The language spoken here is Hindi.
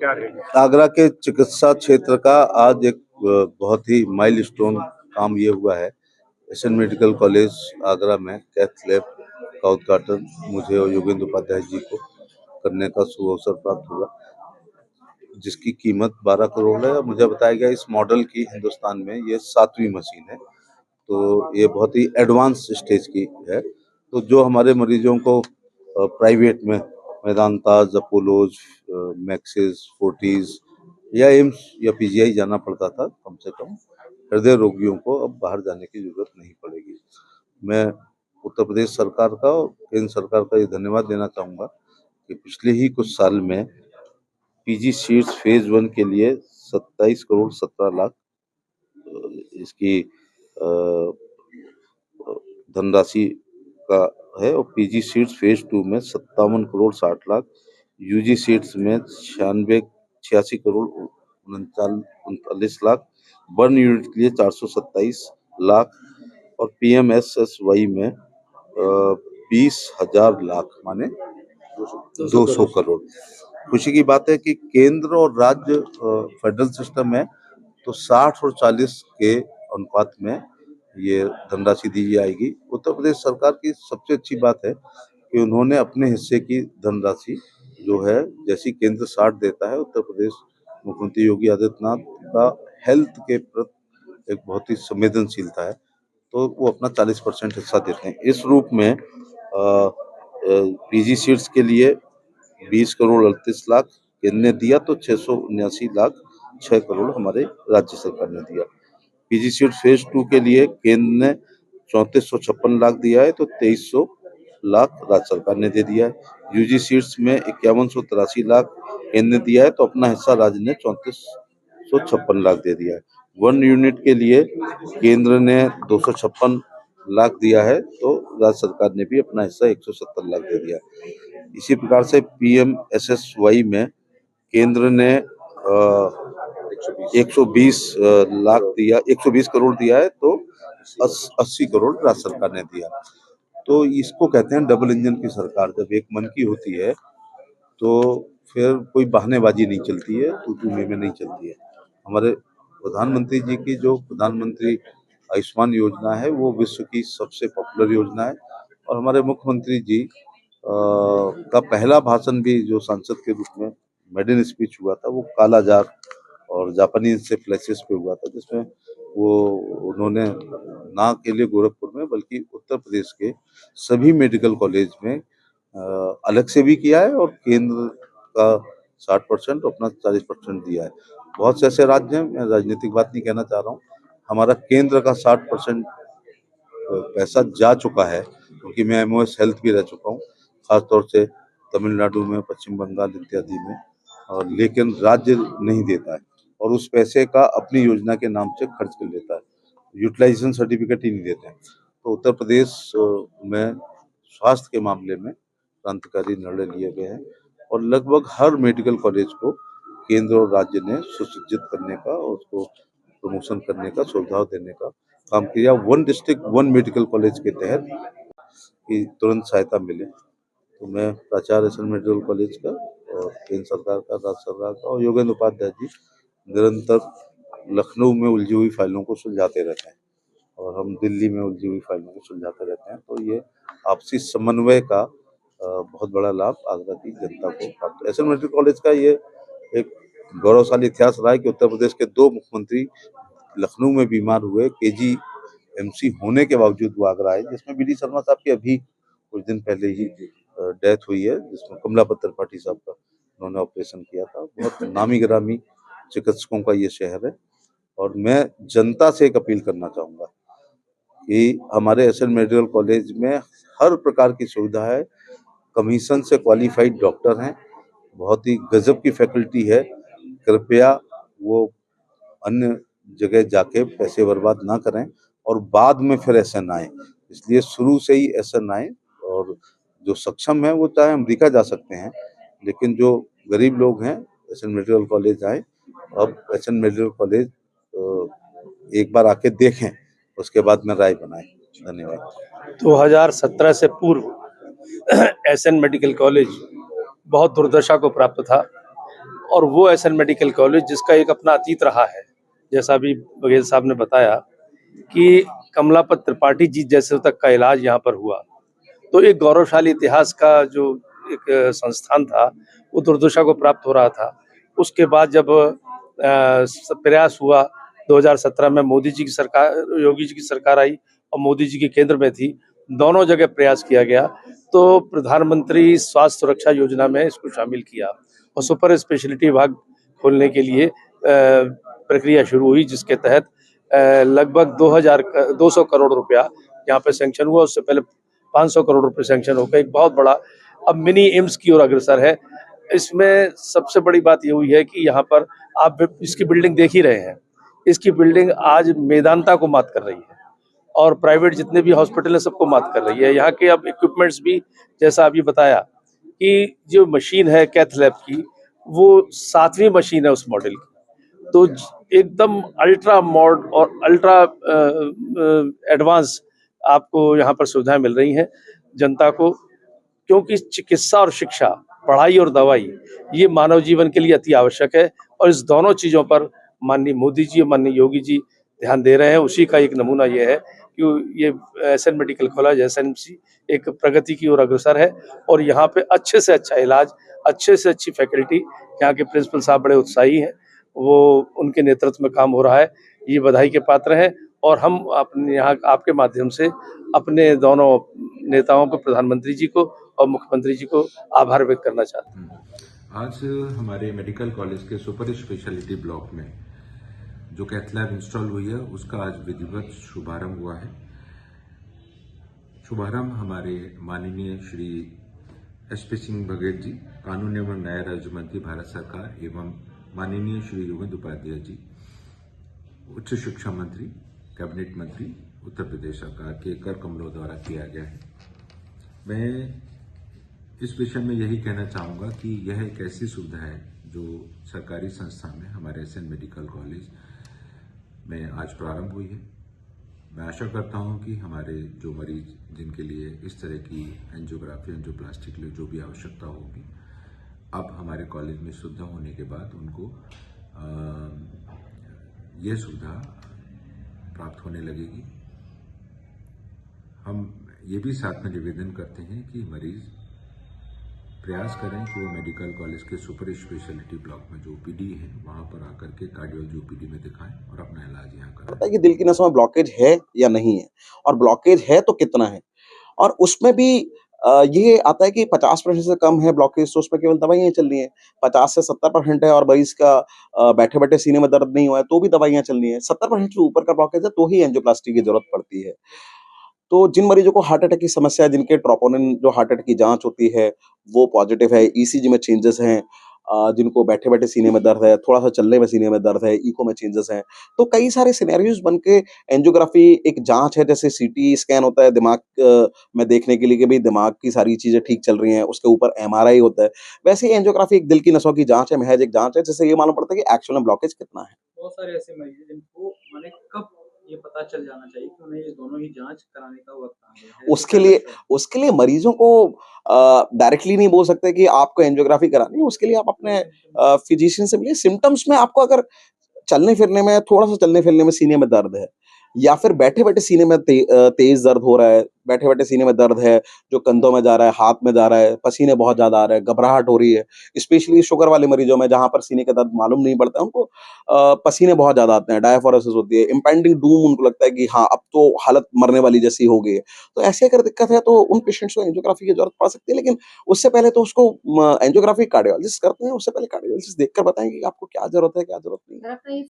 क्या रहेगा? आगरा के चिकित्सा क्षेत्र का आज एक बहुत ही माइलस्टोन काम ये हुआ है। एशियन मेडिकल कॉलेज आगरा में कैथ लैब का उद्घाटन मुझे और योगेंद्र उपाध्याय जी को करने का शुभ अवसर प्राप्त हुआ, जिसकी कीमत 12 करोड़ है। मुझे बताया गया इस मॉडल की हिंदुस्तान में ये 7वीं मशीन है, तो ये बहुत ही एडवांस स्टेज की है। तो जो हमारे मरीजों को प्राइवेट में मेदांताज, अपोलोज, मैक्सिस, फोर्टिस या एम्स या पीजीआई जाना पड़ता था, कम से कम हृदय रोगियों को अब बाहर जाने की जरूरत नहीं पड़ेगी। मैं उत्तर प्रदेश सरकार का और केंद्र सरकार का ये धन्यवाद देना चाहूँगा कि पिछले ही कुछ साल में पीजी सीट्स फेज 1 के लिए 27 करोड़ 17 लाख इसकी धनराशि का है, और पीजी सीट्स फेज 2 में 57 करोड़ 60 लाख, यूजी सीट्स में 86 करोड़ 39 लाख, बर्न यूनिट के लिए 427 लाख और पीएमएसएसवाई में 20,000 लाख माने 200 करोड़। खुशी की बात है कि केंद्र और राज्य फेडरल सिस्टम है, तो 60 और 40 के अनुपात में ये धनराशि दी जाएगी। उत्तर प्रदेश सरकार की सबसे अच्छी बात है कि उन्होंने अपने हिस्से की धनराशि जो है, जैसी केंद्र 60 देता है, उत्तर प्रदेश मुख्यमंत्री योगी आदित्यनाथ का हेल्थ के प्रति एक बहुत ही संवेदनशीलता है, तो वो अपना 40% हिस्सा देते हैं। इस रूप में पीजी सीट्स के लिए 20 करोड़ 38 लाख केंद्र ने दिया, तो 679 लाख 6 करोड़ हमारे राज्य सरकार ने दिया। पीजी सीट फेज 2 के लिए केंद्र ने 3456 लाख दिया है, तो 2300 लाख राज्य सरकार ने दे दिया है। यूजी सीट्स में 5183 लाख केंद्र ने दिया है, तो अपना हिस्सा राज्य ने 3456 लाख दे दिया है। 1 यूनिट के लिए केंद्र ने 256 लाख दिया है, तो राज्य सरकार ने भी अपना हिस्सा 170 लाख दे दिया है। इसी प्रकार से पीएमएसएसवाई में केंद्र ने 120 लाख दिया, 120 करोड़ दिया है, तो 80 करोड़ राज्य सरकार ने दिया। तो इसको कहते हैं डबल इंजन की सरकार। जब एक मन की होती है तो फिर कोई बहानेबाजी नहीं चलती है, तू मैं नहीं चलती है। हमारे प्रधानमंत्री जी की जो प्रधानमंत्री आयुष्मान योजना है, वो विश्व की सबसे पॉपुलर योजना है, और हमारे मुख्यमंत्री जी का पहला भाषण भी जो सांसद के रूप में मेडन स्पीच हुआ था, वो कालाजार और जापानी इंसेफ्लाइटिस पे हुआ था, जिसमें वो उन्होंने ना केवल गोरखपुर में बल्कि उत्तर प्रदेश के सभी मेडिकल कॉलेज में अलग से भी किया है, और केंद्र का 60% अपना 40% दिया है। बहुत से ऐसे राज्य हैं, मैं राजनीतिक बात नहीं कहना चाह रहा हूँ, हमारा केंद्र का 60% पैसा जा चुका है, क्योंकि मैं एमओएस हेल्थ भी रह चुका हूँ, खासतौर से तमिलनाडु में, पश्चिम बंगाल इत्यादि में, और लेकिन राज्य नहीं देता है, और उस पैसे का अपनी योजना के नाम से खर्च कर लेता है, यूटिलाइजेशन सर्टिफिकेट ही नहीं देते हैं। तो उत्तर प्रदेश में स्वास्थ्य के मामले में क्रांतिकारी निर्णय लिए गए हैं, और लगभग हर मेडिकल कॉलेज को केंद्र और राज्य ने सुसज्जित करने का और उसको प्रमोशन करने का, सुविधा देने का काम किया। 1 डिस्ट्रिक्ट 1 मेडिकल कॉलेज के तहत की तुरंत सहायता मिले। तो मैं प्राचार्य एशियन मेडिकल कॉलेज का और केंद्र सरकार का, राज्य सरकार का और योगेंद्र उपाध्याय जी निरंतर लखनऊ में उलझी हुई फाइलों को सुलझाते रहते हैं, और हम दिल्ली में उलझी हुई फाइलों को सुलझाते रहते हैं। तो ये आपसी समन्वय का बहुत बड़ा लाभ आगरा की जनता को प्राप्त है। एशियन मेडिकल कॉलेज का ये एक गौरवशाली इतिहास रहा है कि उत्तर प्रदेश के 2 मुख्यमंत्री लखनऊ में बीमार हुए, केजीएमसी होने के बावजूद वो आगरा आए, जिसमें बीडी शर्मा साहब की अभी कुछ दिन पहले ही डेथ हुई है, जिसमें कमलापत त्रिपाठी साहब का उन्होंने ऑपरेशन किया था। बहुत नामी गिरामी चिकित्सकों का ये शहर है, और मैं जनता से एक अपील करना चाहूँगा कि हमारे एशियन मेडिकल कॉलेज में हर प्रकार की सुविधा है, कमीशन से क्वालिफाइड डॉक्टर हैं, बहुत ही गजब की फैकल्टी है। कृपया वो अन्य जगह जाके पैसे बर्बाद ना करें और बाद में फिर एसएन आए, इसलिए शुरू से ही एसएन आए, और जो सक्षम है वो चाहे अमेरिका जा सकते हैं, लेकिन जो गरीब लोग हैं एशियन मेडिकल कॉलेज आए। अब एशियन मेडिकल कॉलेज एक बार आके देखें, उसके बाद में राय बनाएं। धन्यवाद। 2017 से पूर्व एशियन मेडिकल कॉलेज बहुत दुर्दशा को प्राप्त था, और वो एसएन मेडिकल कॉलेज जिसका एक अपना अतीत रहा है, जैसा अभी बघेल साहब ने बताया कि कमलापत त्रिपाठी जी जैसे तक का इलाज यहाँ पर हुआ, तो एक गौरवशाली इतिहास का जो एक संस्थान था वो दुर्दशा को प्राप्त हो रहा था। उसके बाद जब प्रयास हुआ 2017 में, मोदी जी की सरकार, योगी जी की सरकार आई और मोदी जी के केंद्र में थी, दोनों जगह प्रयास किया गया, तो प्रधानमंत्री स्वास्थ्य सुरक्षा योजना में इसको शामिल किया और सुपर स्पेशलिटी विभाग खोलने के लिए प्रक्रिया शुरू हुई, जिसके तहत लगभग 200 करोड़ रुपया यहाँ पे सैंक्शन हुआ। उससे पहले 500 करोड़ रुपए सैंक्शन होकर एक बहुत बड़ा अब मिनी एम्स की ओर अग्रसर है। इसमें सबसे बड़ी बात ये हुई है कि यहाँ पर आप इसकी बिल्डिंग देख ही रहे हैं, इसकी बिल्डिंग आज मेदांता को मात कर रही है और प्राइवेट जितने भी हॉस्पिटल है सबको मात कर रही है। यहाँ के अब इक्विपमेंट्स भी, जैसा अभी बताया कि जो मशीन है कैथ लैब की, वो 7वीं मशीन है उस मॉडल की, तो एकदम अल्ट्रा मॉड और अल्ट्रा एडवांस आपको यहाँ पर सुविधाएं मिल रही हैं जनता को, क्योंकि चिकित्सा और शिक्षा, पढ़ाई और दवाई, ये मानव जीवन के लिए अति आवश्यक है और इस दोनों चीज़ों पर माननीय मोदी जी और माननीय योगी जी ध्यान दे रहे हैं। उसी का एक नमूना ये है कि ये एसएन मेडिकल कॉलेज, एसएनएमसी, एक प्रगति की ओर अग्रसर है और यहाँ पे अच्छे से अच्छा इलाज, अच्छे से अच्छी फैकल्टी, यहाँ के प्रिंसिपल साहब बड़े उत्साही हैं, वो उनके नेतृत्व में काम हो रहा है, ये बधाई के पात्र हैं। और हम अपने यहाँ आपके माध्यम से अपने दोनों नेताओं को, प्रधानमंत्री जी को और मुख्यमंत्री जी को आभार व्यक्त करना चाहते हैं। आज हमारे मेडिकल कॉलेज के सुपर स्पेशलिटी ब्लॉक में जो कैथ लैब इंस्टॉल हुई है उसका आज विधिवत शुभारंभ हुआ है। शुभारंभ हमारे माननीय श्री एसपी सिंह बघेल जी, कानून एवं न्याय राज्य मंत्री भारत सरकार, एवं माननीय श्री योगेंद्र उपाध्याय जी, उच्च शिक्षा मंत्री, कैबिनेट मंत्री, उत्तर प्रदेश सरकार के कर कमलों द्वारा किया गया है। मैं इस विषय में यही कहना चाहूँगा कि यह एक ऐसी सुविधा है जो सरकारी संस्था में हमारे एसएन मेडिकल कॉलेज में आज प्रारंभ हुई है। मैं आशा करता हूँ कि हमारे जो मरीज जिनके लिए इस तरह की एंजियोग्राफी, एंजियोप्लास्टी के लिए जो भी आवश्यकता होगी, अब हमारे कॉलेज में सुविधा होने के बाद उनको ये सुविधा प्राप्त होने लगेगी। हम ये भी साथ में निवेदन करते हैं कि मरीज प्रयास करें कि वो मेडिकल कॉलेज के सुपर स्पेशलिटी ब्लॉक में जो ओपीडी है वहां पर आकर के कार्डियोलॉजी ओपीडी में दिखाएं और अपना इलाज यहाँ कराएं। पता है कि दिल की नसों में ब्लॉकेज है या नहीं है, और ब्लॉकेज है तो कितना है, और उसमें भी ये आता है कि 50% से कम है ब्लॉकेज, तो उसमें केवल दवाइयाँ चल रही हैं। 50 से 70% है और मरीज का बैठे-बैठे सीने में दर्द नहीं हुआ है तो भी दवाइयाँ चल रही हैं। 70% से ऊपर का ब्लॉकेज है तो ही एंजियोप्लास्टी की जरूरत पड़ती है। तो जिन मरीजों को हार्ट अटैक की समस्या है, जिनके ट्रोपोनिन जो हार्ट अटैक की जांच होती है वो पॉजिटिव है, ईसीजी में चेंजेस हैं, जिनको बैठे-बैठे सीने में दर्द है, थोड़ा-सा चलने में सीने में दर्द है, इको में चेंजेस हैं, तो कई सारे सिनेरियोज बन के एंजियोग्राफी एक जांच है। जैसे सीटी स्कैन होता है दिमाग में देखने के लिए कि भाई दिमाग की सारी चीजें ठीक चल रही हैं, उसके ऊपर एमआरआई होता है, वैसे ही एंजियोग्राफी एक दिल की नसों की जांच है, महज एक जांच है, जिससे ये मालूम पड़ता है कि एक्चुअल में ब्लॉकेज कितना है। बहुत सारे ऐसे मरीज हैं जिनको माने कब ये पता चल जाना चाहिए कि उन्हें ये दोनों ही जांच कराने का वक्त आ गया है? उसके लिए मरीजों को डायरेक्टली नहीं बोल सकते कि आपको एंजियोग्राफी करानी है। उसके लिए आप अपने फिजिशियन से मिलिए। सिम्पटम्स में आपको अगर चलने फिरने में, थोड़ा-सा चलने फिरने में सीने में दर्द है, या फिर बैठे-बैठे सीने में तेज दर्द हो रहा है, बैठे-बैठे सीने में दर्द है, जो कंधों में जा रहा है, हाथ में जा रहा है, पसीने बहुत ज़्यादा आ रहे हैं, घबराहट हो रही है, स्पेशली शुगर वाले मरीजों में जहाँ पर सीने का दर्द मालूम नहीं पड़ता है, उनको पसीने बहुत ज़्यादा आते हैं, डायफोरेसिस होती है, इम्पेंडिंग डूम, उनको लगता है कि हाँ, अब तो हालत मरने वाली जैसी हो गई है। तो ऐसी अगर दिक्कत है तो उन पेशेंट्स को एंजियोग्राफी की जरूरत पड़ सकती है, लेकिन उससे पहले तो उसको एंजियोग्राफी कार्डियोलॉजिस्ट करते हैं, उससे पहले कार्डियोलॉजिस्ट देखकर बताएंगे कि आपको क्या जरूरत है, क्या जरूरत नहीं है।